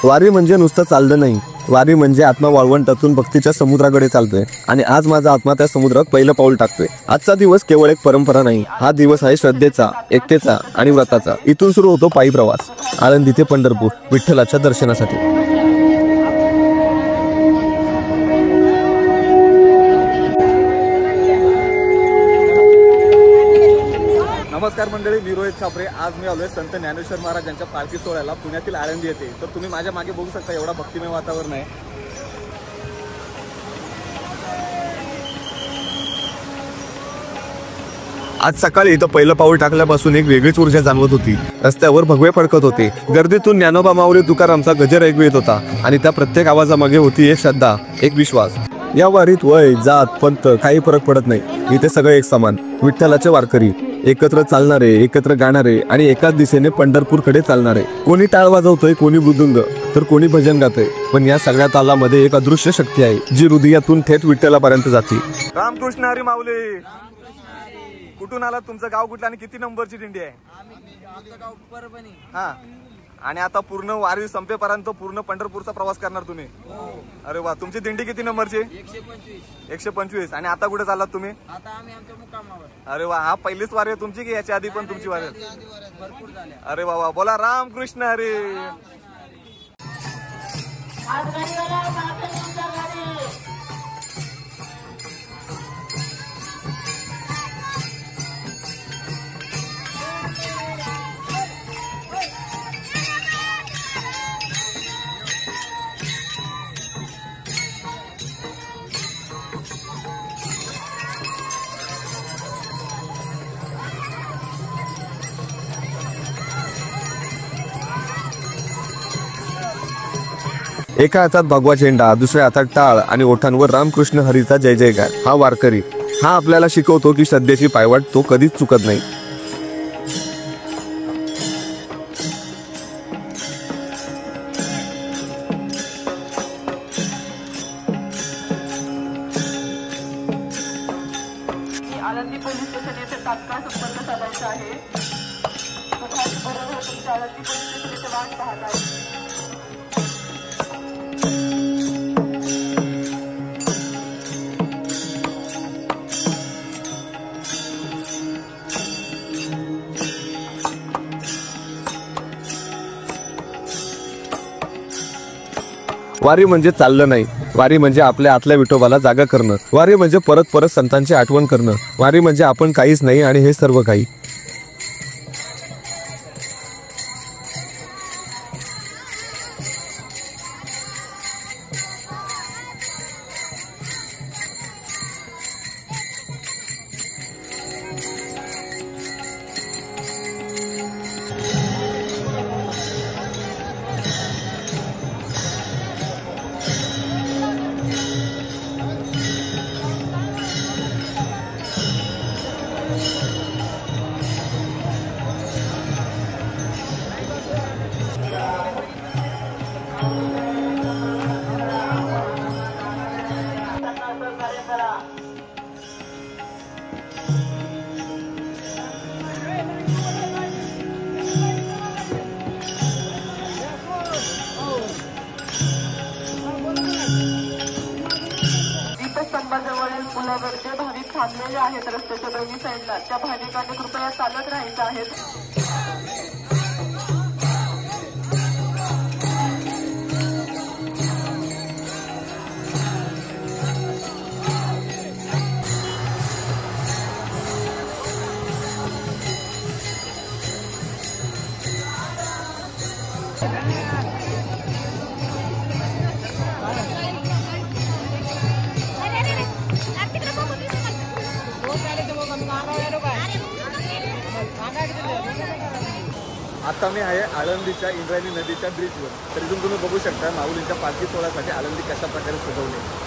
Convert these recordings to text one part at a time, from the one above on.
वारी म्हणजे नुसतं चाललं नाही, वारी म्हणजे आत्मा वाळवंटातून भक्तीच्या समुद्राकडे चालतोय आणि आज माझा आत्मा त्या समुद्रात पहिलं पाऊल टाकतोय। आजचा दिवस केवळ एक परंपरा नाही, हा दिवस आहे श्रद्धेचा, एकतेचा आणि व्रताचा। इथून सुरू होतो पायी प्रवास, आळंदी ते पंढरपूर विठ्ठलाच्या दर्शनासाठी। नमस्कार मंडळी, मी रोहित छापरे। आज मी आलोय संत ज्ञानेश्वर महाराज यांच्या पालखी सोहळ्याला पुण्यातील आळंदी येथे। तर तुम्ही माझ्या मागे बघू शकता, एवढा भक्तिमय वातावरण आहे। आज सकाळी इथं पहिलं पाऊल टाकल्यापासून एक वेगळीच ऊर्जा जाणवत होती। रस्त्यावर भगवे फडकत होते, गर्दीतून ज्ञानोबा माऊली तुकारामचा गजर ऐकू येत होता आणि त्या प्रत्येक आवाजामागे होती एक श्रद्धा, एक विश्वास। या वारीत वय, जात, पंथ काही फरक पडत नाही। इथे सगळे एक समान, विठ्ठलाचे वारकरी, एकत्र चालणारे, एकत्र गाणारे आणि एकाच दिशेने पंढरपूरकडे चालणारे। कोणी टाळ वाजवतोय, कोणी मृदुंग, तर कोणी भजन गातोय, पण या सगळ्या तालामध्ये एक अदृश्य शक्ती आहे, जी हृदयातून थेट विठ्ठलापर्यंत जाते। रामकृष्ण हरी माऊली। कुठून आला, तुमचं गाव कुठलं आणि किती नंबरची दिंडी आहे? आमचं गाव परभणी। हा, आणि आता पूर्ण वारी संपेपर्यंत पूर्ण पंढरपूरचा प्रवास करणार तुम्ही? अरे वा, तुमची दिंडी किती नंबरची? 125। आणि आता कुठे चाललात तुम्ही? आता आम्ही आमच्या मुक्कामावर। अरे वा, हा पहिलीच वारी आहे तुमची की याच्या आधी पण तुमची वारी? भरपूर झाल्या। अरे वा वा, बोला रामकृष्ण हरी। एका हातात भगवा झेंडा, दुसऱ्या हातात टाळ आणि ओठांवर रामकृष्ण हरीचा जय जयकार। हा वारकरी, हा आपल्याला शिकवतो की श्रद्धेची पायवाट तो कधीच चुकत नाही। आळंदी पोलीस स्टेशन येथे तात्काळ संपर्क साधायचा आहे। तुमच्या आळंदी पोलीस स्टेशन येथे वाट पाहत आहे। वारी म्हणजे चाललं नाही, वारी म्हणजे आपल्या आतल्या विठोबाला जागा करणं। वारी म्हणजे परत परत संतांची आठवण करणं। वारी म्हणजे आपण काहीच नाही आणि हे सर्व काही। पुलावरचे भाविक थांबलेले आहेत रस्त्याच्या दोन्ही साईडला। त्या भाविकांनी कृपया चालत राहायचं आहे। आता मी आहे आळंदीच्या इंद्रायणी नदीच्या ब्रिजवर। तर इथून तुम्ही बघू शकता माऊलींच्या पालखी सोहळ्यासाठी आळंदी कशा प्रकारे सजवले।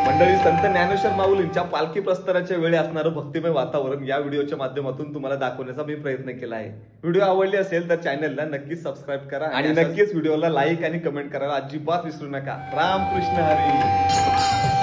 मंडळी, संत ज्ञानेश्वर माऊलींच्या पालखी प्रस्थानाच्या वेळी असणारं भक्तिमय वातावरण या व्हिडिओच्या माध्यमातून तुम्हाला दाखवण्याचा मी प्रयत्न केला आहे. व्हिडिओ आवडली असेल तर चॅनलला नक्कीच सबस्क्राईब करा आणि नक्कीच व्हिडिओला लाईक आणि कमेंट करायला अजिबात विसरू नका. रामकृष्ण हरी.